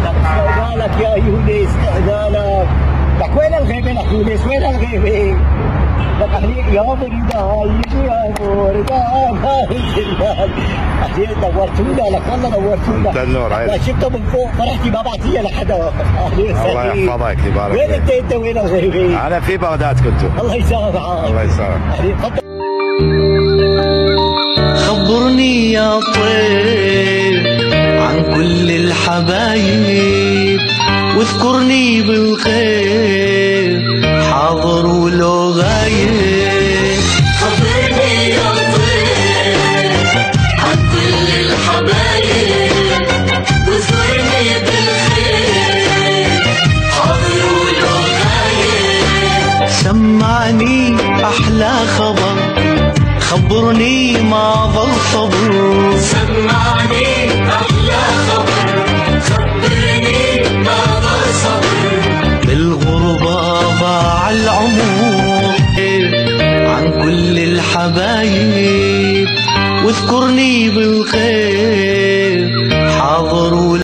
استقبالك يا يونس، استقبالك. لك وين الغيبة لك يونس؟ وين الغيبة؟ لك أهليك يا بردان يا بردان أهليك نورتونا، لك والله نورتونا. انت النور عينك. شفته من فوق فرحتي ما بعطيها لحدا. الله يحفظك يبارك وين فيك. انت وين الغيبة؟ انا في بغداد كنت. الله يسامحك. الله يسامحك. أهليك تفضل. خبرني يا طيب عن كل الحبايب، واذكرني بالخير حاضر ولو غايب. خبرني يا طيب عن كل الحبايب، واذكرني بالخير حاضر ولو غايب. سمعني أحلى خبر، خبرني ما ظل صبر. سمعني أحلى خبر، خبرني ما ظل صبر. بالغربة ضاع العمر عن كل الحبايب، واذكرني بالخير حاضر